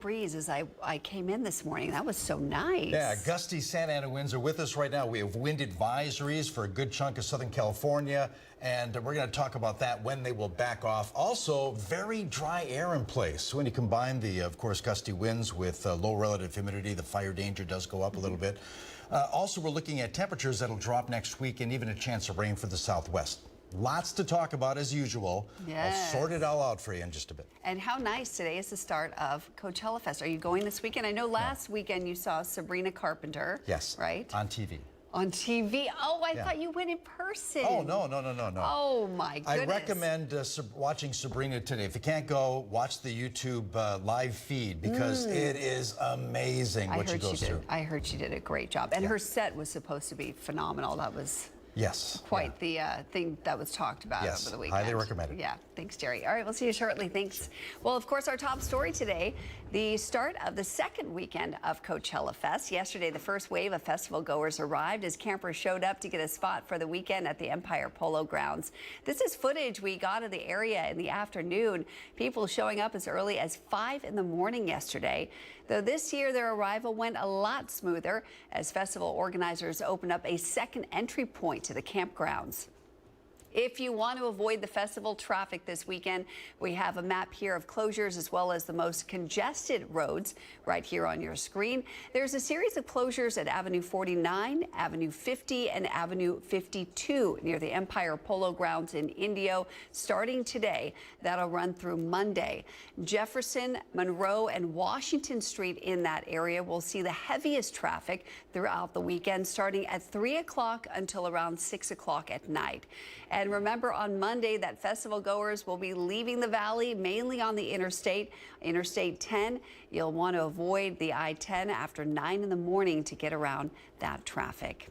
Breeze as I came in this morning. That was so nice. Yeah, gusty Santa Ana winds are with us right now. We have wind advisories for a good chunk of Southern California, and we're going to talk about that when they will back off. Also, very dry air in place. So when you combine the, of course, gusty winds with low relative humidity, the fire danger does go up a little bit. Also, we're looking at temperatures that'll drop next week and even a chance of rain for the southwest. Lots to talk about as usual. Yes. I'll sort it all out for you in just a bit. And how nice today is the start of Coachella Fest. Are you going this weekend? I know last weekend you saw Sabrina Carpenter. Yes. Right? On TV. On TV. Oh, I thought you went in person. Oh, no. Oh, my goodness. I recommend watching Sabrina today. If you can't go, watch the YouTube live feed because it is amazing what she goes through. I heard she did a great job. And her set was supposed to be phenomenal. That was... Yes. Quite the thing that was talked about over the weekend. Highly recommended. Yeah. Thanks, Jerry. All right, we'll see you shortly. Thanks. Well, of course, our top story today, the start of the second weekend of Coachella Fest. Yesterday, the first wave of festival goers arrived as campers showed up to get a spot for the weekend at the Empire Polo Grounds. This is footage we got of the area in the afternoon. People showing up as early as 5 in the morning yesterday. Though this year, their arrival went a lot smoother as festival organizers opened up a second entry point to the campgrounds. If you want to avoid the festival traffic this weekend, we have a map here of closures as well as the most congested roads right here on your screen. There's a series of closures at Avenue 49, Avenue 50, and Avenue 52 near the Empire Polo Grounds in Indio starting today. That'll run through Monday. Jefferson, Monroe, and Washington Street in that area will see the heaviest traffic throughout the weekend starting at 3 o'clock until around 6 o'clock at night. And remember, on Monday that festival goers will be leaving the valley mainly on the interstate. Interstate 10, you'll want to avoid the I-10 after 9 in the morning to get around that traffic.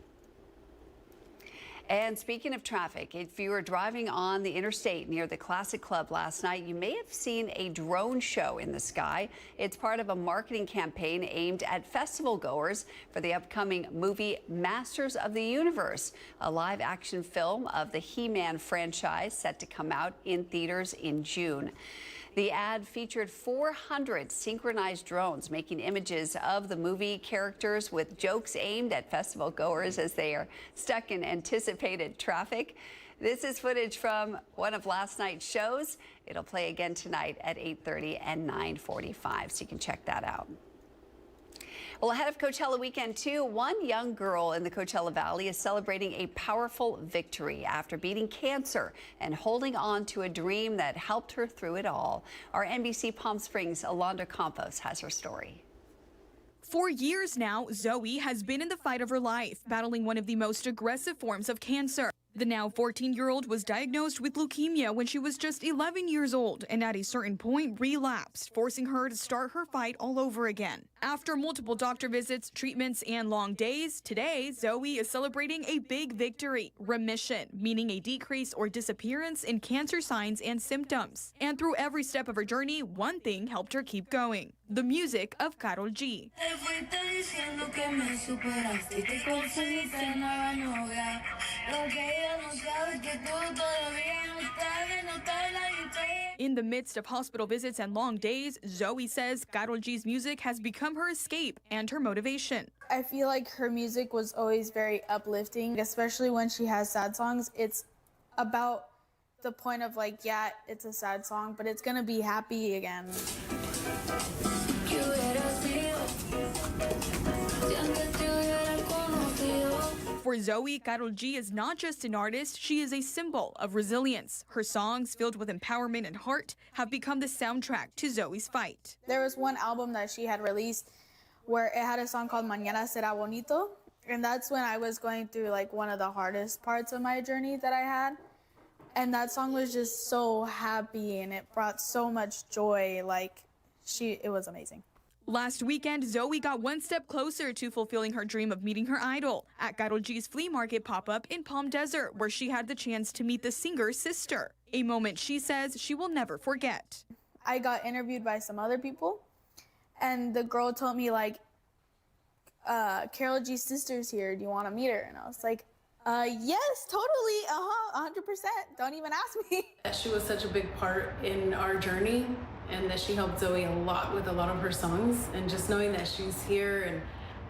And speaking of traffic, if you were driving on the interstate near the Classic Club last night, you may have seen a drone show in the sky. It's part of a marketing campaign aimed at festival goers for the upcoming movie Masters of the Universe, a live action film of the He-Man franchise set to come out in theaters in June. The ad featured 400 synchronized drones making images of the movie characters with jokes aimed at festival goers as they are stuck in anticipated traffic. This is footage from one of last night's shows. It'll play again tonight at 8:30 and 9:45, so you can check that out. Well, ahead of Coachella weekend, too, one young girl in the Coachella Valley is celebrating a powerful victory after beating cancer and holding on to a dream that helped her through it all. Our NBC Palm Springs' Alondra Campos has her story. For years now, Zoe has been in the fight of her life, battling one of the most aggressive forms of cancer. The now 14-year-old was diagnosed with leukemia when she was just 11 years old and at a certain point relapsed, forcing her to start her fight all over again. After multiple doctor visits, treatments, and long days, today Zoe is celebrating a big victory, remission, meaning a decrease or disappearance in cancer signs and symptoms. And through every step of her journey, one thing helped her keep going: the music of Karol G. In the midst of hospital visits and long days, Zoe says Karol G's music has become her escape and her motivation. I feel like her music was always very uplifting, especially when she has sad songs. It's about the point of like, yeah, it's a sad song, but it's gonna be happy again. For Zoe, Karol G is not just an artist, she is a symbol of resilience. Her songs, filled with empowerment and heart, have become the soundtrack to Zoe's fight. There was one album that she had released where it had a song called Mañana Será Bonito, and that's when I was going through like one of the hardest parts of my journey that I had. And that song was just so happy and it brought so much joy. It was amazing. Last weekend, Zoe got one step closer to fulfilling her dream of meeting her idol at Karol G's flea market pop-up in Palm Desert, where she had the chance to meet the singer's sister, a moment she says she will never forget. I got interviewed by some other people, and the girl told me, like, Karol G's sister's here. Do you want to meet her? And I was like, yes, totally, 100%. Don't even ask me. She was such a big part in our journey, and that she helped Zoe a lot with a lot of her songs. And just knowing that she's here, and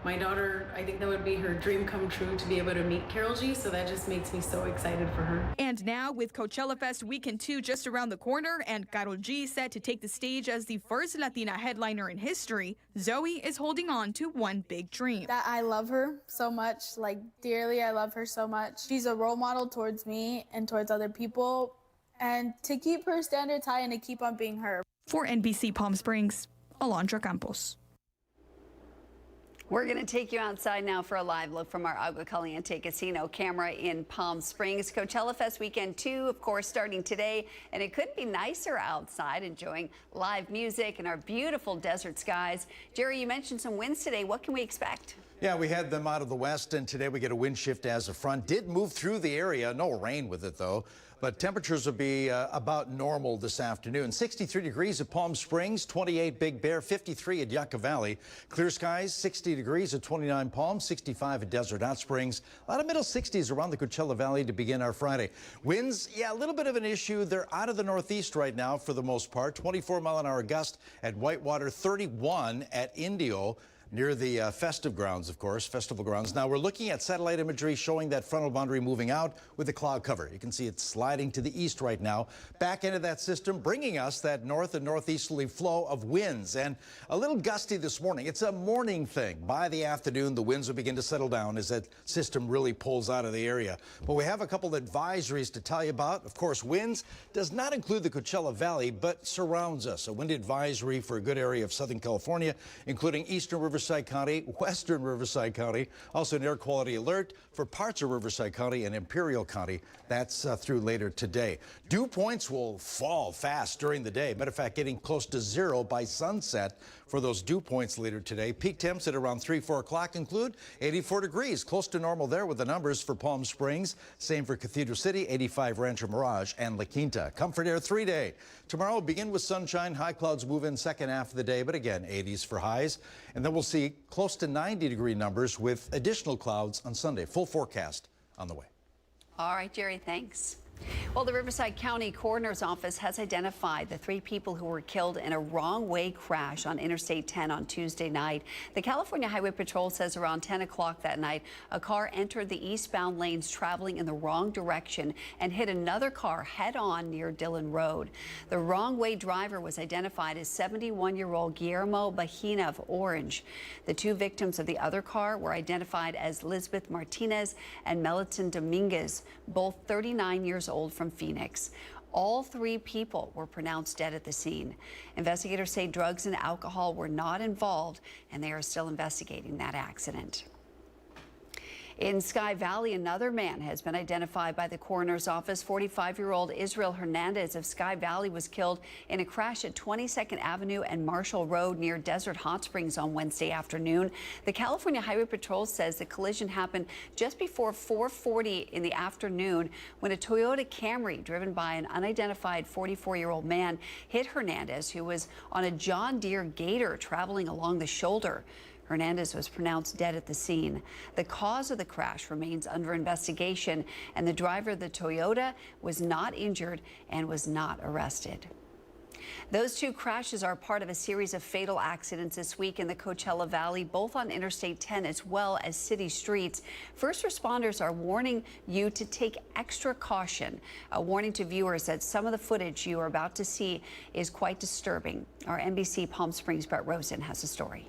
my daughter, I think that would be her dream come true to be able to meet Carol G. So that just makes me so excited for her. And now with Coachella Fest Weekend 2 just around the corner and Karol G set to take the stage as the first Latina headliner in history, Zoe is holding on to one big dream. That I love her so much, like dearly. I love her so much. She's a role model towards me and towards other people. And to keep her standards high and to keep on being her. For NBC Palm Springs, Alondra Campos. We're going to take you outside now for a live look from our Agua Caliente Casino camera in Palm Springs. Coachella Fest Weekend 2, of course, starting today, and it couldn't be nicer outside, enjoying live music and our beautiful desert skies. Jerry, you mentioned some winds today. What can we expect? Yeah, we had them out of the west, and today we get a wind shift as a front. Did move through the area. No rain with it, though. But temperatures will be about normal this afternoon. 63 degrees at Palm Springs, 28 Big Bear, 53 at Yucca Valley. Clear skies, 60 degrees at 29 Palm, 65 at Desert Hot Springs. A lot of middle 60s around the Coachella Valley to begin our Friday. Winds, yeah, a little bit of an issue. They're out of the northeast right now for the most part. 24-mile-an-hour gust at Whitewater, 31 at Indio. Near the festive grounds, of course, festival grounds. Now we're looking at satellite imagery showing that frontal boundary moving out with the cloud cover. You can see it's sliding to the east right now. Back into that system, bringing us that north and northeasterly flow of winds. And a little gusty this morning. It's a morning thing. By the afternoon, the winds will begin to settle down as that system really pulls out of the area. But we have a couple of advisories to tell you about. Of course, winds does not include the Coachella Valley, but surrounds us. A wind advisory for a good area of Southern California, including eastern Riverside County, western Riverside County, also an air quality alert for parts of Riverside County and Imperial County. That's through later today. Dew points will fall fast during the day. Matter of fact, getting close to zero by sunset for those dew points later today. Peak temps at around 3, 4 o'clock include 84 degrees, close to normal there with the numbers for Palm Springs. Same for Cathedral City, 85 Rancho Mirage and La Quinta. Comfort Air 3-day. Tomorrow will begin with sunshine. High clouds move in second half of the day, but again, 80s for highs. And then we'll see close to 90-degree numbers with additional clouds on Sunday. Full forecast on the way. All right, Jerry, thanks. Well, the Riverside County Coroner's Office has identified the 3 people who were killed in a wrong-way crash on Interstate 10 on Tuesday night. The California Highway Patrol says around 10 o'clock that night, a car entered the eastbound lanes traveling in the wrong direction and hit another car head-on near Dillon Road. The wrong-way driver was identified as 71-year-old Guillermo Bahina of Orange. The 2 victims of the other car were identified as Lisbeth Martinez and Meliton Dominguez, both 39 years old from Phoenix. All 3 people were pronounced dead at the scene. Investigators say drugs and alcohol were not involved, and they are still investigating that accident. In Sky Valley, another man has been identified by the coroner's office. 45-year-old Israel Hernandez of Sky Valley was killed in a crash at 22nd Avenue and Marshall Road near Desert Hot Springs on Wednesday afternoon. The California Highway Patrol says the collision happened just before 4:40 in the afternoon when a Toyota Camry driven by an unidentified 44-year-old man hit Hernandez, who was on a John Deere Gator traveling along the shoulder. Hernandez was pronounced dead at the scene. The cause of the crash remains under investigation, and the driver of the Toyota was not injured and was not arrested. Those 2 crashes are part of a series of fatal accidents this week in the Coachella Valley, both on Interstate 10 as well as city streets. First responders are warning you to take extra caution. A warning to viewers that some of the footage you are about to see is quite disturbing. Our NBC Palm Springs Brett Rosen has a story.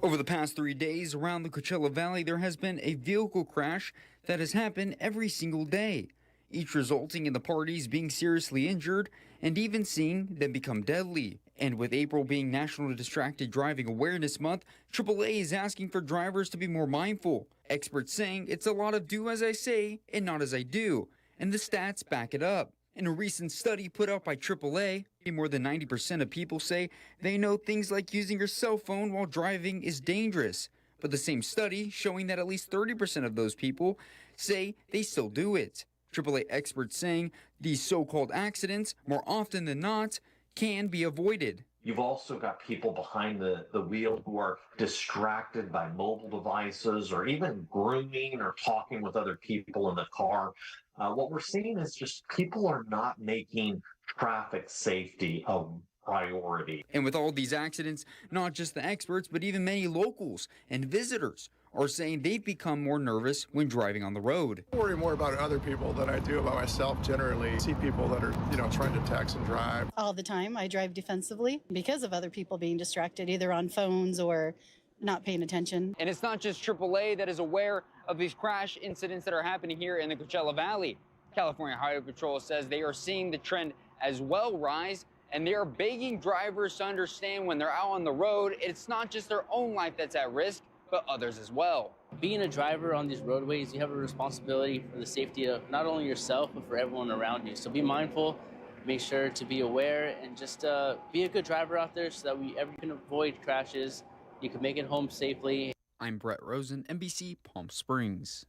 Over the past 3 days around the Coachella Valley, there has been a vehicle crash that has happened every single day, each resulting in the parties being seriously injured and even seeing them become deadly. And with April being National Distracted Driving Awareness Month, AAA is asking for drivers to be more mindful. Experts saying it's a lot of do as I say and not as I do, and the stats back it up. In a recent study put out by AAA, more than 90% of people say they know things like using your cell phone while driving is dangerous. But the same study showing that at least 30% of those people say they still do it. AAA experts saying these so-called accidents, more often than not, can be avoided. You've also got people behind the wheel who are distracted by mobile devices or even grooming or talking with other people in the car. What we're seeing is just people are not making traffic safety a priority. And with all these accidents, not just the experts, but even many locals and visitors are saying they've become more nervous when driving on the road. I worry more about other people than I do about myself generally. I see people that are, trying to text and drive. All the time, I drive defensively because of other people being distracted, either on phones or not paying attention. And it's not just AAA that is aware of these crash incidents that are happening here in the Coachella Valley. California Highway Patrol says they are seeing the trend as well rise, and they are begging drivers to understand when they're out on the road, it's not just their own life that's at risk, but others as well. Being a driver on these roadways, you have a responsibility for the safety of not only yourself, but for everyone around you. So be mindful, make sure to be aware, and just be a good driver out there so that we can avoid crashes. You can make it home safely. I'm Brett Rosen, NBC Palm Springs.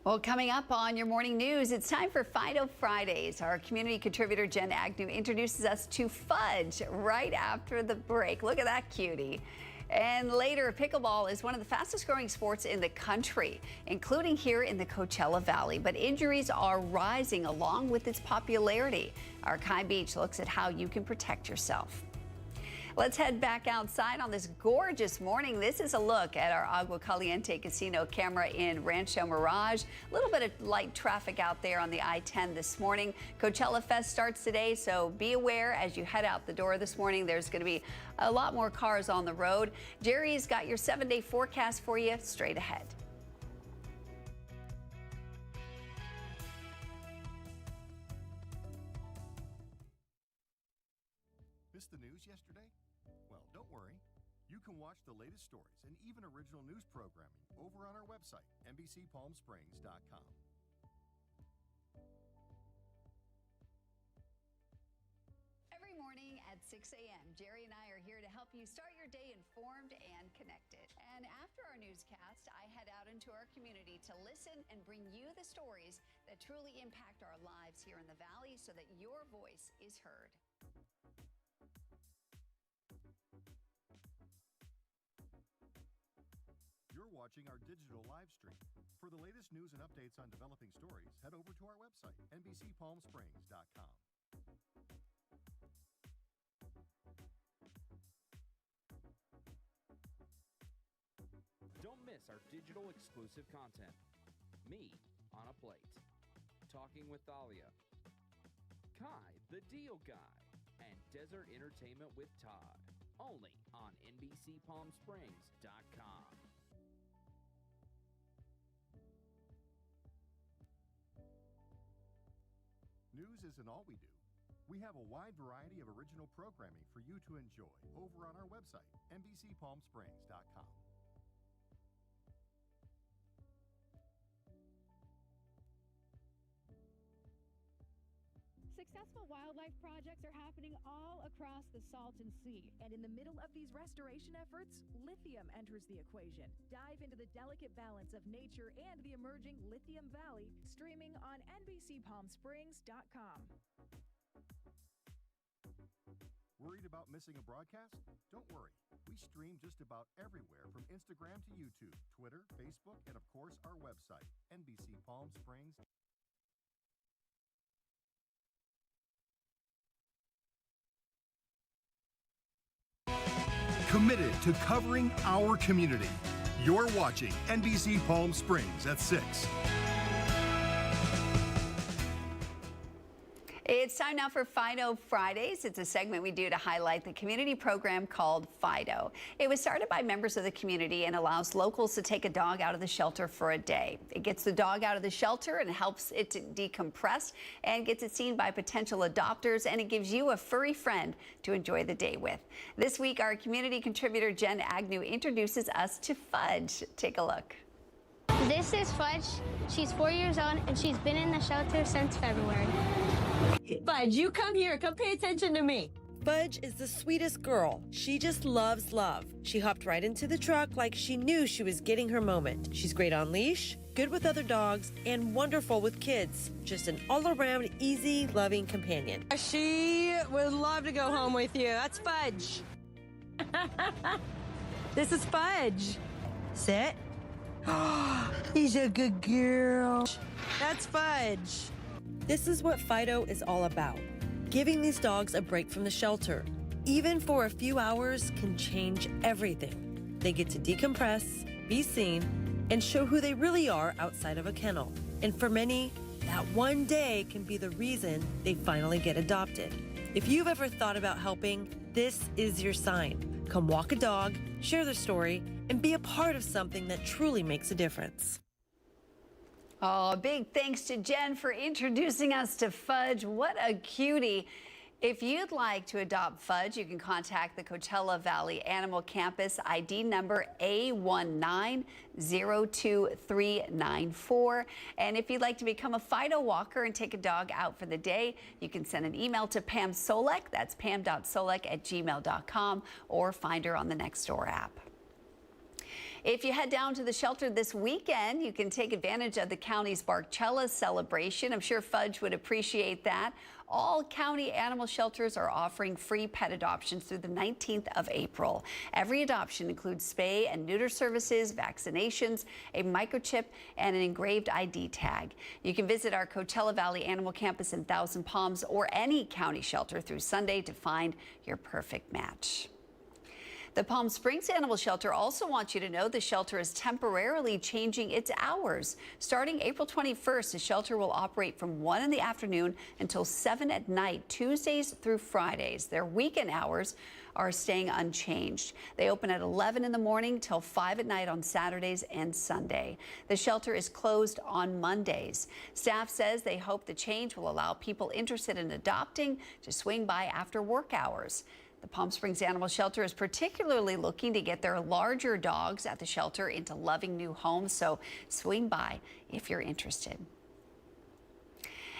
Well, coming up on your morning news, it's time for Fido Fridays. Our community contributor Jen Agnew introduces us to fudge right after the break. Look at that cutie. And later, pickleball is one of the fastest growing sports in the country, including here in the Coachella Valley. But injuries are rising along with its popularity. Our Kai Beach looks at how you can protect yourself. Let's head back outside on this gorgeous morning. This is a look at our Agua Caliente Casino camera in Rancho Mirage. A little bit of light traffic out there on the I-10 this morning. Coachella Fest starts today, so be aware as you head out the door this morning. There's going to be a lot more cars on the road. Jerry's got your 7-day forecast for you straight ahead. Missed the news yesterday? Well, don't worry. You can watch the latest stories and even original news programming over on our website, NBCPalmSprings.com. Every morning at 6 a.m., Jerry and I are here to help you start your day informed and connected. And after our newscast, I head out into our community to listen and bring you the stories that truly impact our lives here in the Valley so that your voice is heard. You're watching our digital live stream. For the latest news and updates on developing stories, head over to our website, NBCPalmSprings.com. Don't miss our digital exclusive content. Me on a Plate. Talking with Thalia. Kai, the Deal Guy. And Desert Entertainment with Todd. Only on NBCPalmSprings.com. News isn't all we do. We have a wide variety of original programming for you to enjoy over on our website, NBCPalmSprings.com. Successful wildlife projects are happening all across the Salton Sea. And in the middle of these restoration efforts, lithium enters the equation. Dive into the delicate balance of nature and the emerging Lithium Valley, streaming on NBCPalmSprings.com. Worried about missing a broadcast? Don't worry. We stream just about everywhere from Instagram to YouTube, Twitter, Facebook, and of course our website, NBCPalmSprings.com. Committed to covering our community. You're watching NBC Palm Springs at 6. It's time now for Fido Fridays. It's a segment we do to highlight the community program called Fido. It was started by members of the community and allows locals to take a dog out of the shelter for a day. It gets the dog out of the shelter and helps it to decompress and gets it seen by potential adopters, and it gives you a furry friend to enjoy the day with. This week, our community contributor Jen Agnew introduces us to Fudge. Take a look. This is Fudge. She's 4 years old and she's been in the shelter since February. Fudge, you come here. Come pay attention to me. Fudge is the sweetest girl. She just loves love. She hopped right into the truck like she knew she was getting her moment. She's great on leash, good with other dogs, and wonderful with kids. Just an all-around, easy, loving companion. She would love to go home with you. That's Fudge. This is Fudge. Sit. He's a good girl. That's Fudge. This is what Fido is all about. Giving these dogs a break from the shelter, even for a few hours, can change everything. They get to decompress, be seen, and show who they really are outside of a kennel. And for many, that one day can be the reason they finally get adopted. If you've ever thought about helping, this is your sign. Come walk a dog, share their story, and be a part of something that truly makes a difference. Oh, big thanks to Jen for introducing us to Fudge. What a cutie. If you'd like to adopt Fudge, you can contact the Coachella Valley Animal Campus, ID number A1902394. And if you'd like to become a Fido walker and take a dog out for the day, you can send an email to Pam Solek, that's pam.solek@gmail.com, or find her on the Nextdoor app. If you head down to the shelter this weekend, you can take advantage of the county's Coachella celebration. I'm sure Fudge would appreciate that. All county animal shelters are offering free pet adoptions through the 19th of April. Every adoption includes spay and neuter services, vaccinations, a microchip, and an engraved ID tag. You can visit our Coachella Valley Animal Campus in Thousand Palms or any county shelter through Sunday to find your perfect match. The Palm Springs Animal Shelter also wants you to know the shelter is temporarily changing its hours. Starting April 21st, the shelter will operate from 1 in the afternoon until 7 at night, Tuesdays through Fridays. Their weekend hours are staying unchanged. They open at 11 in the morning till 5 at night on Saturdays and Sunday. The shelter is closed on Mondays. Staff says they hope the change will allow people interested in adopting to swing by after work hours. The Palm Springs Animal Shelter is particularly looking to get their larger dogs at the shelter into loving new homes, so swing by if you're interested.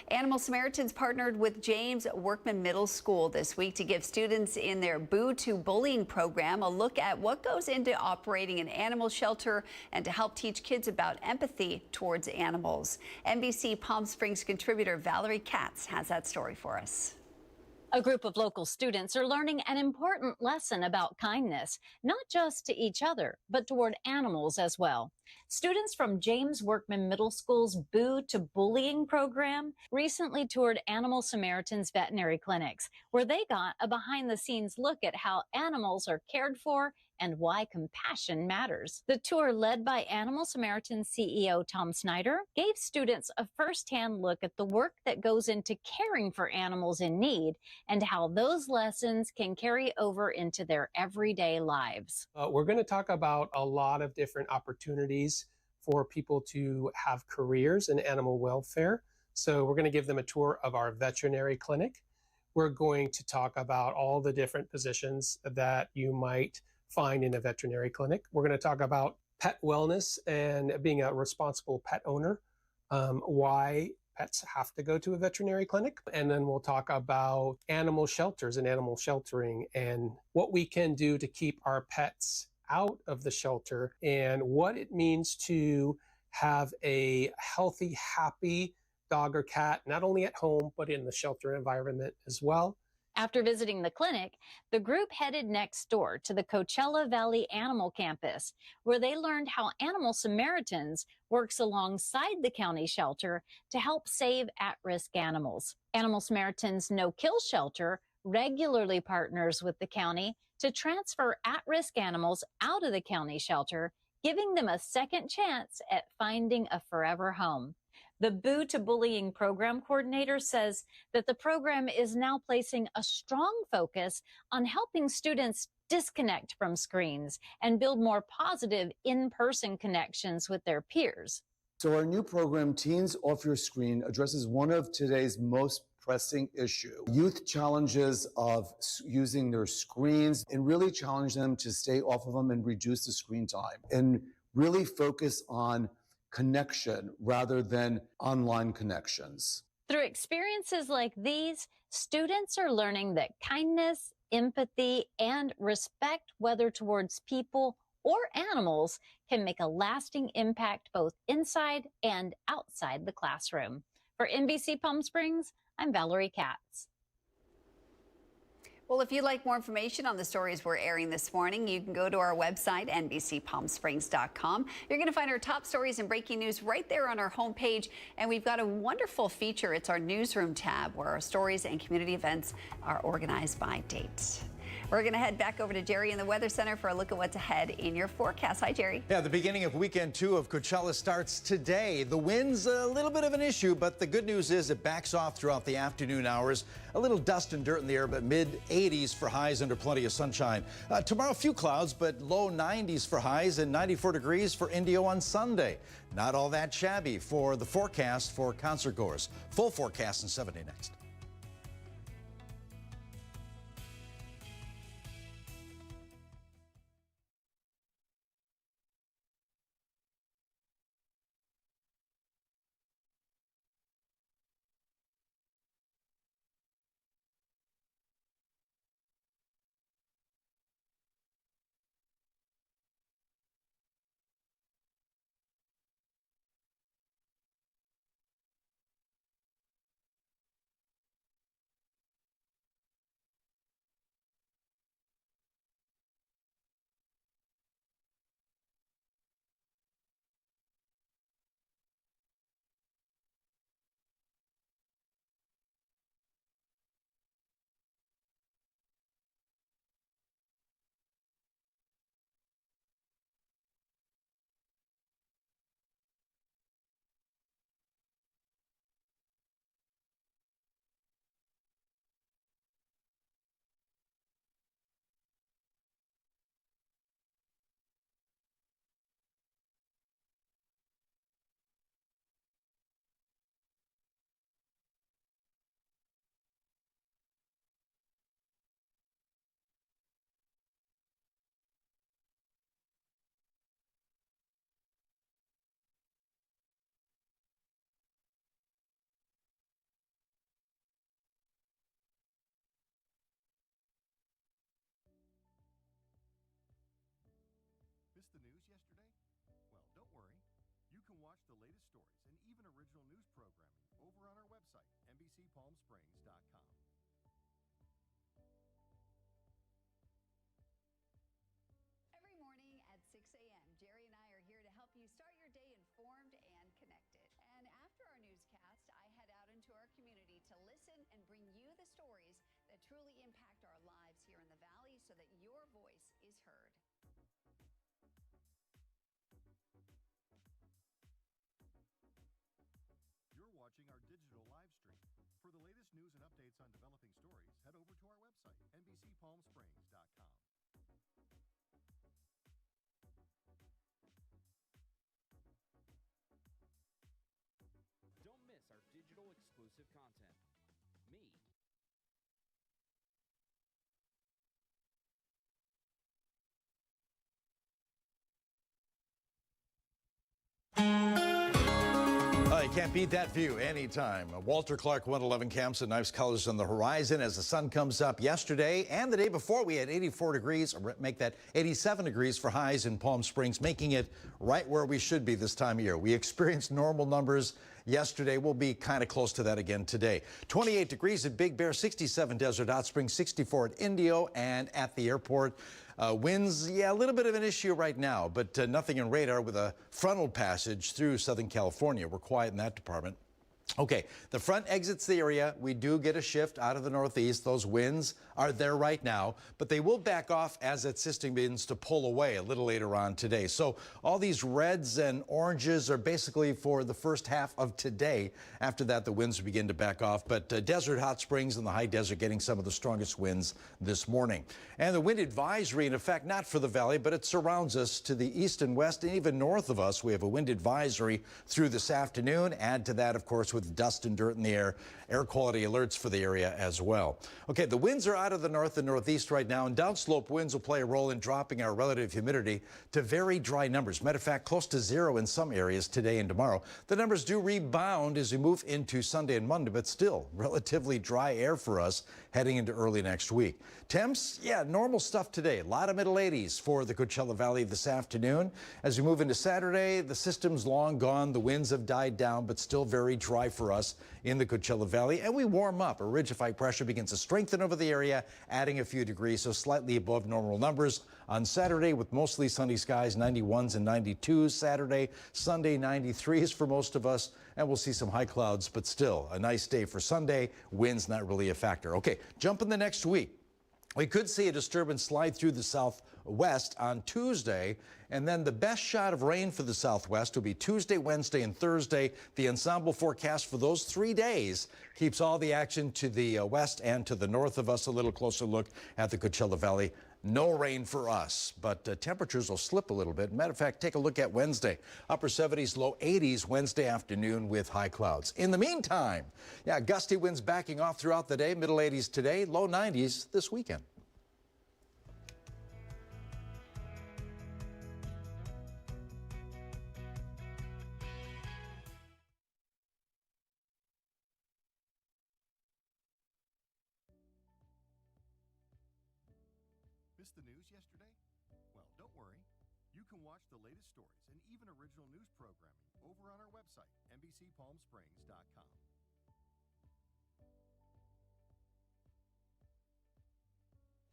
Animal Samaritans partnered with James Workman Middle School this week to give students in their Boo to Bullying program a look at what goes into operating an animal shelter and to help teach kids about empathy towards animals. NBC Palm Springs contributor Valerie Katz has that story for us. A group of local students are learning an important lesson about kindness, not just to each other, but toward animals as well. Students from James Workman Middle School's Boo to Bullying program recently toured Animal Samaritans veterinary clinics, where they got a behind-the-scenes look at how animals are cared for and why compassion matters. The tour, led by Animal Samaritans CEO Tom Snyder, gave students a first-hand look at the work that goes into caring for animals in need and how those lessons can carry over into their everyday lives. We're going to talk about a lot of different opportunities for people to have careers in animal welfare. So we're going to give them a tour of our veterinary clinic. We're going to talk about all the different positions that you might find in a veterinary clinic. We're going to talk about pet wellness and being a responsible pet owner, why pets have to go to a veterinary clinic. And then we'll talk about animal shelters and animal sheltering and what we can do to keep our pets out of the shelter and what it means to have a healthy, happy dog or cat, not only at home, but in the shelter environment as well. After visiting the clinic, the group headed next door to the Coachella Valley Animal Campus, where they learned how Animal Samaritans works alongside the county shelter to help save at-risk animals. Animal Samaritans No-Kill Shelter regularly partners with the county to transfer at-risk animals out of the county shelter, giving them a second chance at finding a forever home. The Boo to Bullying program coordinator says that the program is now placing a strong focus on helping students disconnect from screens and build more positive in-person connections with their peers. So our new program, Teens Off Your Screen, addresses one of today's most pressing issue. Youth challenges of using their screens and really challenge them to stay off of them and reduce the screen time and really focus on connection rather than online connections. Through experiences like these, students are learning that kindness, empathy, and respect, whether towards people or animals, can make a lasting impact both inside and outside the classroom. For NBC Palm Springs, I'm Valerie Katz. Well, if you'd like more information on the stories we're airing this morning, you can go to our website, NBCPalmSprings.com. You're going to find our top stories and breaking news right there on our homepage. And we've got a wonderful feature. It's our newsroom tab where our stories and community events are organized by date. We're going to head back over to Jerry in the Weather Center for a look at what's ahead in your forecast. Hi, Jerry. Yeah, the beginning of weekend 2 of Coachella starts today. The wind's a little bit of an issue, but the good news is it backs off throughout the afternoon hours. A little dust and dirt in the air, but mid-80s for highs under plenty of sunshine. Tomorrow, a few clouds, but low 90s for highs and 94 degrees for Indio on Sunday. Not all that shabby for the forecast for concert goers. Full forecast in 7 Day next. Missed the news yesterday? Well, don't worry. You can watch the latest stories and even original news programming over on our website, NBCPalmSprings.com. Every morning at 6 a.m., Jerry and I are here to help you start your day informed and connected. And after our newscast, I head out into our community to listen and bring you the stories that truly impact our lives here in the Valley so that your voice is heard. You're watching our digital live stream. For the latest news and updates on developing stories, head over to our website, NBCPalmSprings.com. Don't miss our digital exclusive content. Me. You can't beat that view anytime. Walter Clark 111 camps and nice colors on the horizon as the sun comes up. Yesterday and the day before, we had 84 degrees, make that 87 degrees for highs in Palm Springs, making it right where we should be this time of year. We experienced normal numbers yesterday. We'll be kind of close to that again today. 28 degrees at Big Bear, 67 Desert Hot Springs, 64 at Indio and at the airport. Winds, yeah, a little bit of an issue right now, but nothing in radar with a frontal passage through Southern California. We're quiet in that department. Okay, the front exits the area. We do get a shift out of the northeast. Those winds are there right now, but they will back off as that system begins to pull away a little later on today. So all these reds and oranges are basically for the first half of today. After that, the winds begin to back off, but Desert Hot Springs and the high desert getting some of the strongest winds this morning. And the wind advisory, in effect, not for the valley, but it surrounds us to the east and west and even north of us. We have a wind advisory through this afternoon. Add to that, of course, with dust and dirt in the air quality alerts for the area as well. Okay, the winds are out of the north and northeast right now, and downslope winds will play a role in dropping our relative humidity to very dry numbers. Matter of fact, close to zero in some areas today and tomorrow. The numbers do rebound as we move into Sunday and Monday, but still relatively dry air for us heading into early next week. Temps, yeah, normal stuff today. A lot of middle 80s for the Coachella Valley this afternoon. As we move into Saturday, the system's long gone. The winds have died down, but still very dry dry for us in the Coachella Valley, and we warm up. A ridge of high pressure begins to strengthen over the area, adding a few degrees, so slightly above normal numbers on Saturday with mostly sunny skies, 91s and 92s Saturday. Sunday, 93s for most of us, and we'll see some high clouds, but still a nice day for Sunday. Wind's not really a factor. Okay, jump in the next week. We could see a disturbance slide through the southwest on Tuesday, and then the best shot of rain for the southwest will be Tuesday, Wednesday, and Thursday. The ensemble forecast for those 3 days keeps all the action to the west and to the north of us. A little closer look at the Coachella Valley. No rain for us, but temperatures will slip a little bit. Matter of fact, take a look at Wednesday. Upper 70s, low 80s Wednesday afternoon with high clouds. In the meantime, yeah, gusty winds backing off throughout the day. Middle 80s today, low 90s this weekend. Missed the news yesterday? Well, don't worry. You can watch the latest stories and even original news programming over on our website, NBCPalmSprings.com.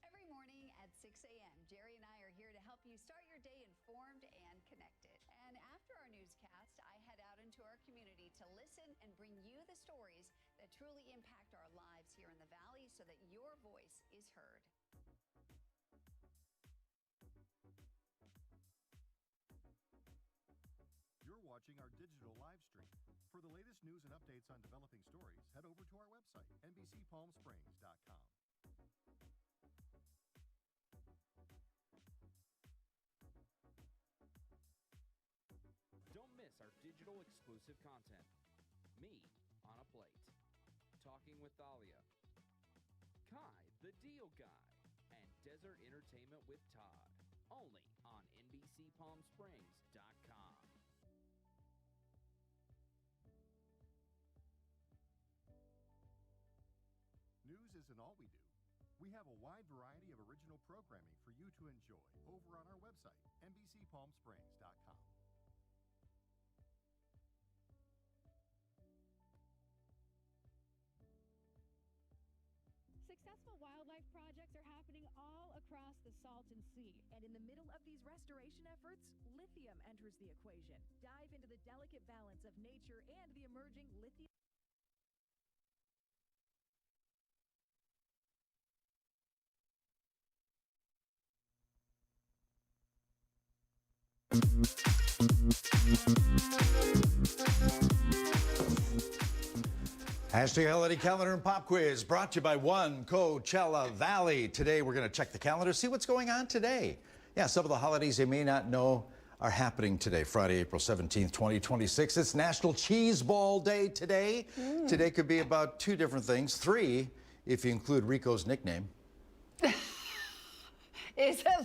Every morning at 6 a.m., Jerry and I are here to help you start your day informed and connected. And after our newscast, I head out into our community to listen and bring you the stories that truly impact our lives here in the Valley so that your voice is heard. You're watching our digital live stream. For the latest news and updates on developing stories, head over to our website, NBCPalmSprings.com. Don't miss our digital exclusive content. Me on a Plate. Talking with Thalia. Kai, the Deal Guy. And Desert Entertainment with Todd. Only on NBCPalmSprings.com. News isn't all we do. We have a wide variety of original programming for you to enjoy over on our website, NBCPalmSprings.com. Successful wildlife projects are happening all across the Salton Sea. And in the middle of these restoration efforts, lithium enters the equation. Dive into the delicate balance of nature and the emerging lithium. Hashtag Holiday Calendar and Pop Quiz brought to you by One Coachella Valley. Today we're going to check the calendar, see what's going on today. Yeah, some of the holidays you may not know are happening today, Friday, April 17th, 2026. It's National Cheese Ball Day today. Today could be about 2 different things. 3, if you include Rico's nickname.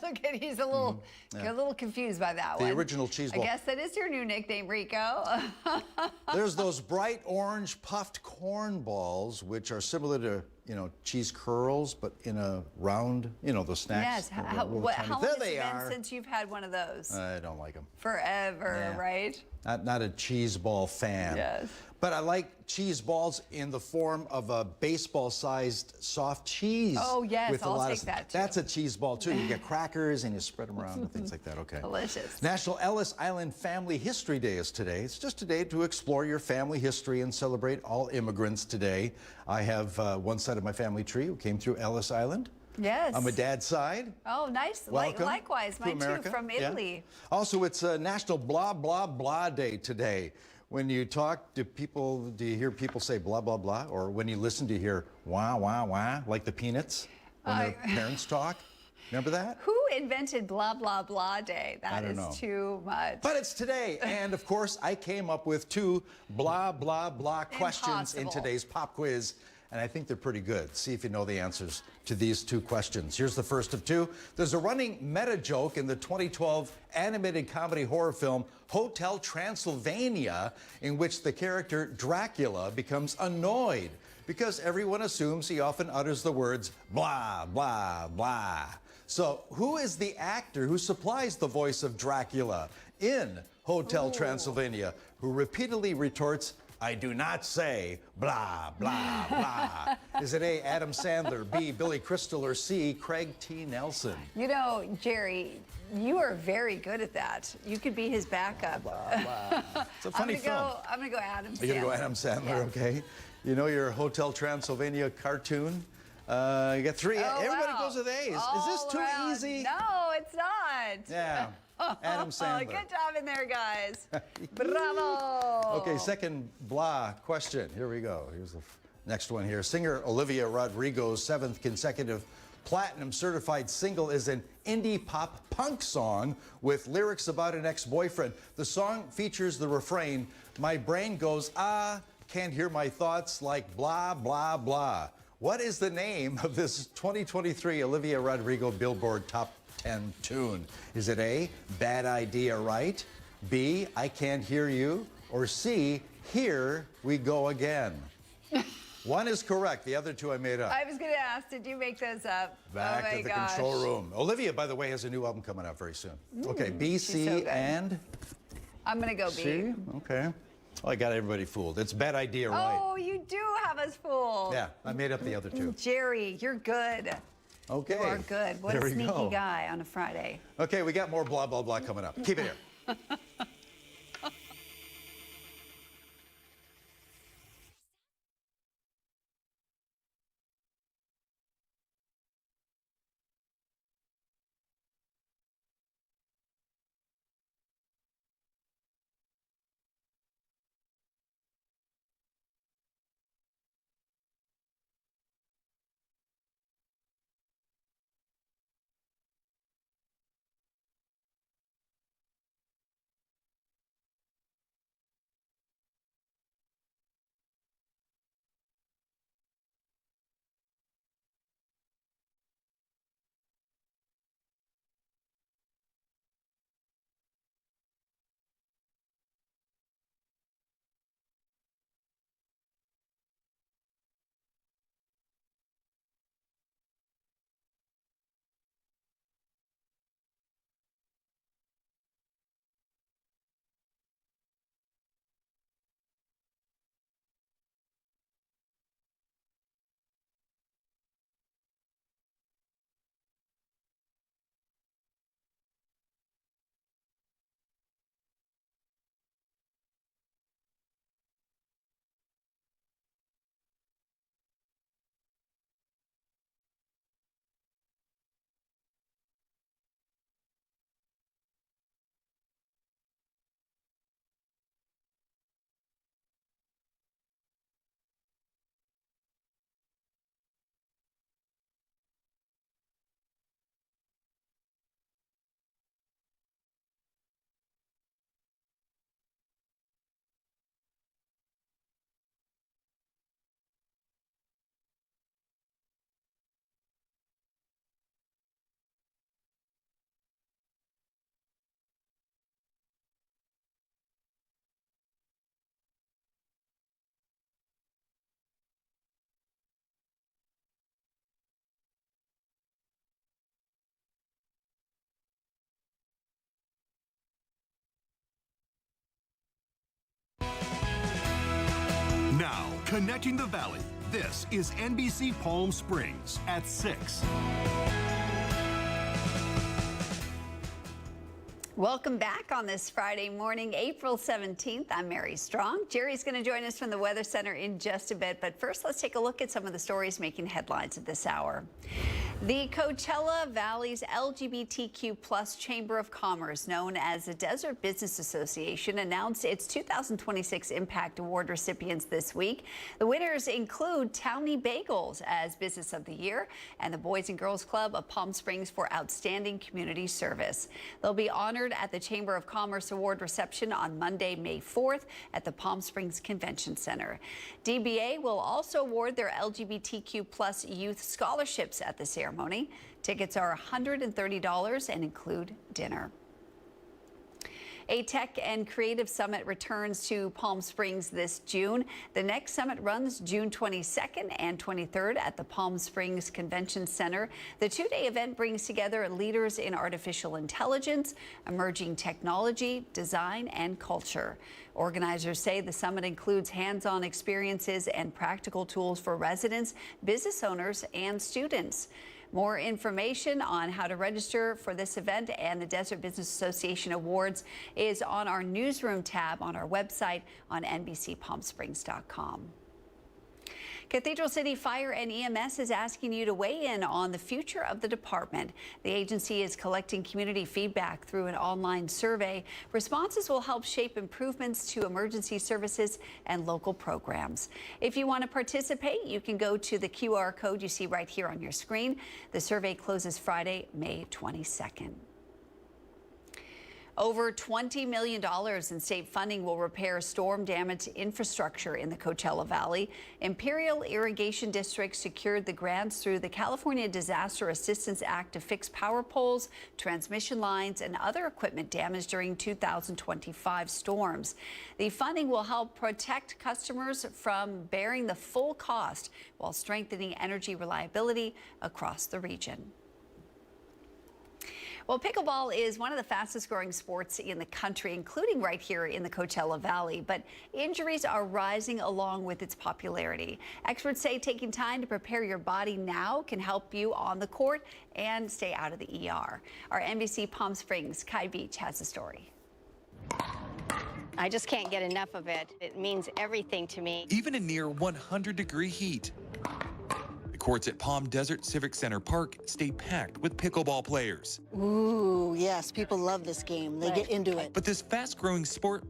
Look at, he's a little, a little confused by that one. The original cheese ball. I guess that is your new nickname, Rico. There's those bright orange puffed corn balls, which are similar to, cheese curls, but in a round, the snacks. Yes. How long has it been since you've had one of those? I don't like them. Forever, right? Not a cheese ball fan. Yes. But I like cheese balls in the form of a baseball-sized soft cheese. Oh, yes, with I'll take that, too. That's a cheese ball, too. You get crackers and you spread them around and things like that. Okay. Delicious. National Ellis Island Family History Day is today. It's just a day to explore your family history and celebrate all immigrants today. I have one side of my family tree who came through Ellis Island. Yes. On my dad's side. Oh, nice. Welcome Likewise, mine too, from Italy. Yeah. Also, it's National Blah, Blah, Blah Day today. When you talk to people, do you hear people say blah, blah, blah? Or when you listen, do you hear wah, wah, wah, like the Peanuts when their parents talk? Remember that? Who invented blah, blah, blah day? That is too much. But it's today. And of course, I came up with 2 blah, blah, blah questions in today's pop quiz. And I think they're pretty good. See if you know the answers to these 2 questions. Here's the first of 2. There's a running meta joke in the 2012 animated comedy horror film Hotel Transylvania, in which the character Dracula becomes annoyed because everyone assumes he often utters the words blah, blah, blah. So who is the actor who supplies the voice of Dracula in Hotel Transylvania, who repeatedly retorts, I do not say blah, blah, blah. Is it A, Adam Sandler, B, Billy Crystal, or C, Craig T. Nelson? You know, Jerry, you are very good at that. You could be his backup. It's a funny film. I'm gonna go Adam Sandler. You're gonna go Adam Sandler, Yeah. okay? You know your Hotel Transylvania cartoon? You got 3. Oh, Everybody wow. goes with A's. Is this too All around. easy? No, it's not. Yeah. Adam Sandler. Good job in there, guys. Bravo. Okay, second blah question. Here we go. Here's the next one here. Singer Olivia Rodrigo's 7th consecutive platinum certified single is an indie pop punk song with lyrics about an ex-boyfriend. The song features the refrain, "My brain goes, ah, can't hear my thoughts like blah, blah, blah." What is the name of this 2023 Olivia Rodrigo Billboard Top 10 tune? Is it A, Bad Idea Right, B, I Can't Hear You, or C, Here We Go Again? One is correct. The other 2 I made up. I was going to ask, did you make those up? Back oh my to the gosh. control room. Olivia, by the way, has a new album coming out very soon. Okay, B, she's C, so good. and I'm going to go B. C? Okay. Oh, I got everybody fooled. It's Bad Idea Right. Oh, you do have us fooled. Yeah, I made up the other 2. Jerry, you're good. Okay. You are good. What There a we sneaky go. guy on a Friday. Okay, we got more blah, blah, blah coming up. Keep it here. Now, connecting the Valley, this is NBC Palm Springs at 6. Welcome back on this Friday morning, April 17th. I'm Mary Strong. Jerry's going to join us from the Weather Center in just a bit, but first let's take a look at some of the stories making headlines at this hour. The Coachella Valley's LGBTQ plus Chamber of Commerce, known as the Desert Business Association, announced its 2026 Impact Award recipients this week. The winners include Townie Bagels as Business of the Year and the Boys and Girls Club of Palm Springs for Outstanding Community Service. They'll be honored at the Chamber of Commerce Award reception on Monday, May 4th at the Palm Springs Convention Center. DBA will also award their LGBTQ plus youth scholarships at the ceremony. Tickets are $130 and include dinner. A Tech and Creative Summit returns to Palm Springs this June. The next summit runs June 22nd and 23rd at the Palm Springs Convention Center. The two-day event brings together leaders in artificial intelligence, emerging technology, design, and culture. Organizers say the summit includes hands-on experiences and practical tools for residents, business owners, and students. More information on how to register for this event and the Desert Business Association Awards is on our newsroom tab on our website on NBCPalmSprings.com. Cathedral City Fire and EMS is asking you to weigh in on the future of the department. The agency is collecting community feedback through an online survey. Responses will help shape improvements to emergency services and local programs. If you want to participate, you can go to the QR code you see right here on your screen. The survey closes Friday, May 22nd. Over $20 million in state funding will repair storm-damaged infrastructure in the Coachella Valley. Imperial Irrigation District secured the grants through the California Disaster Assistance Act to fix power poles, transmission lines, and other equipment damaged during 2025 storms. The funding will help protect customers from bearing the full cost while strengthening energy reliability across the region. Well, pickleball is one of the fastest growing sports in the country, including right here in the Coachella Valley. But injuries are rising along with its popularity. Experts say taking time to prepare your body now can help you on the court and stay out of the ER. Our NBC Palm Springs Kai Beach has the story. I just can't get enough of it. It means everything to me. Even in near 100-degree heat, the courts at Palm Desert Civic Center Park stay packed with pickleball players. Ooh, yes, people love this game. They get into it. But this fast-growing sport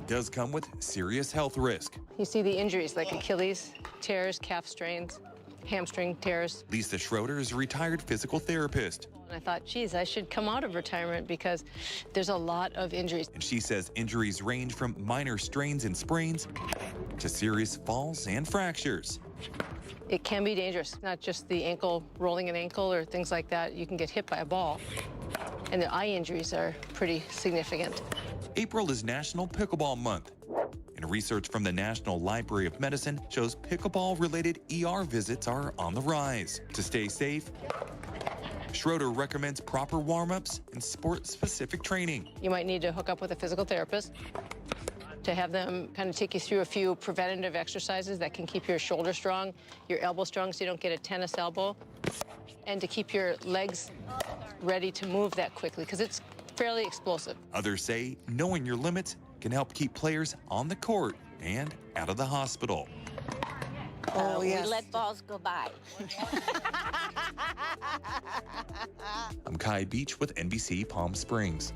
does come with serious health risk. You see the injuries like Achilles tears, calf strains, hamstring tears. Lisa Schroeder is a retired physical therapist. And I thought, geez, I should come out of retirement because there's a lot of injuries. And she says injuries range from minor strains and sprains to serious falls and fractures. It can be dangerous, not just the ankle, rolling an ankle or things like that. You can get hit by a ball. And the eye injuries are pretty significant. April is National Pickleball Month. And research from the National Library of Medicine shows pickleball-related ER visits are on the rise. To stay safe, Schroeder recommends proper warm-ups and sport-specific training. You might need to hook up with a physical therapist to have them kind of take you through a few preventative exercises that can keep your shoulder strong, your elbow strong so you don't get a tennis elbow, and to keep your legs ready to move that quickly because it's fairly explosive. Others say knowing your limits can help keep players on the court and out of the hospital. Oh, yes. We let balls go by. I'm Kai Beach with NBC Palm Springs.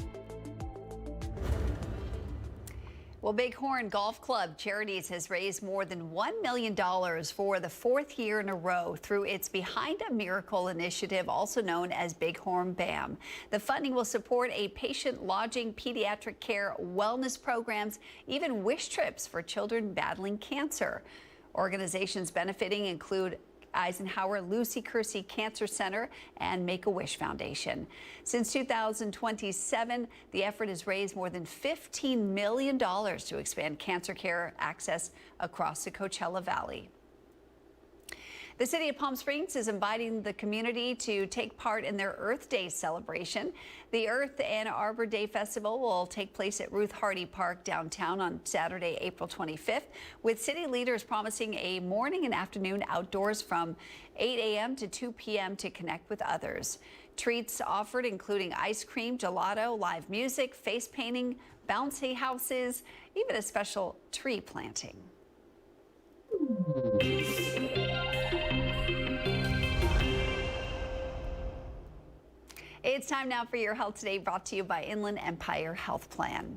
Well, Bighorn Golf Club Charities has raised more than $1 million for the fourth year in a row through its Behind a Miracle initiative, also known as Bighorn BAM. The funding will support a patient lodging, pediatric care, wellness programs, even wish trips for children battling cancer. Organizations benefiting include Eisenhower Lucy Kersey Cancer Center and Make-A-Wish Foundation. Since 2027, the effort has raised more than $15 million to expand cancer care access across the Coachella Valley. The city of Palm Springs is inviting the community to take part in their Earth Day celebration. The Earth and Arbor Day Festival will take place at Ruth Hardy Park downtown on Saturday, April 25th, with city leaders promising a morning and afternoon outdoors from 8 a.m. to 2 p.m. to connect with others. Treats offered including ice cream, gelato, live music, face painting, bouncy houses, even a special tree planting. It's time now for your Health Today, brought to you by Inland Empire Health Plan.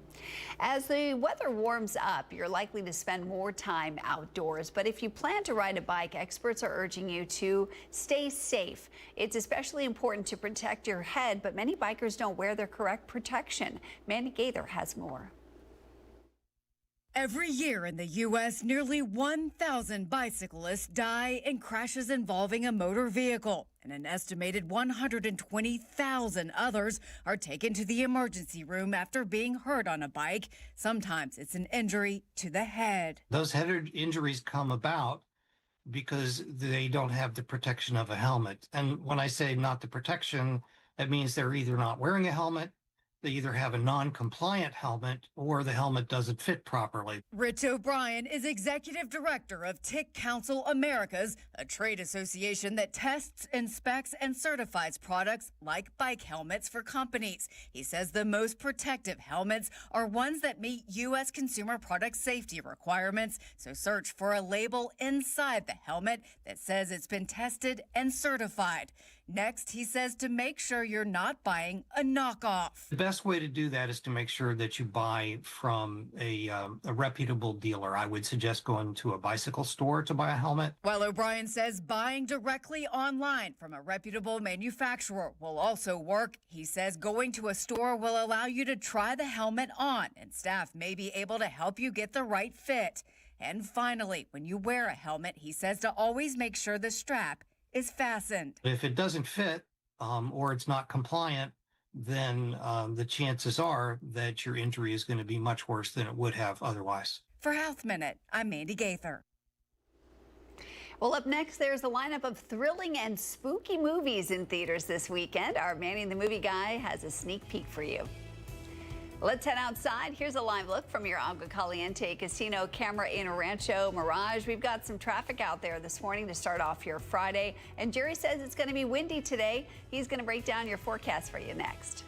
As the weather warms up, you're likely to spend more time outdoors. But if you plan to ride a bike, experts are urging you to stay safe. It's especially important to protect your head, but many bikers don't wear their correct protection. Mandy Gaither has more. Every year in the U.S., nearly 1,000 bicyclists die in crashes involving a motor vehicle, and an estimated 120,000 others are taken to the emergency room after being hurt on a bike. Sometimes it's an injury to the head. Those head injuries come about because they don't have the protection of a helmet. And when I say not the protection, that means they're either not wearing a helmet, they either have a non-compliant helmet, or the helmet doesn't fit properly. Rich O'Brien is executive director of TIC Council Americas, a trade association that tests, inspects, and certifies products like bike helmets for companies. He says the most protective helmets are ones that meet U.S. consumer product safety requirements, so search for a label inside the helmet that says it's been tested and certified. Next, he says to make sure you're not buying a knockoff. The best way to do that is to make sure that you buy from a reputable dealer. I would suggest going to a bicycle store to buy a helmet. While O'Brien says buying directly online from a reputable manufacturer will also work, he says going to a store will allow you to try the helmet on, and staff may be able to help you get the right fit. And finally, when you wear a helmet, he says to always make sure the strap is fastened. If it doesn't fit or it's not compliant, then the chances are that your injury is going to be much worse than it would have otherwise. For Health Minute, I'm Mandy Gaither. Well, up next, there's a lineup of thrilling and spooky movies in theaters this weekend. Our Manny the Movie Guy has a sneak peek for you. Let's head outside. Here's a live look from your Agua Caliente Casino camera in Rancho Mirage. We've got some traffic out there this morning to start off your Friday. And Jerry says it's going to be windy today. He's going to break down your forecast for you next.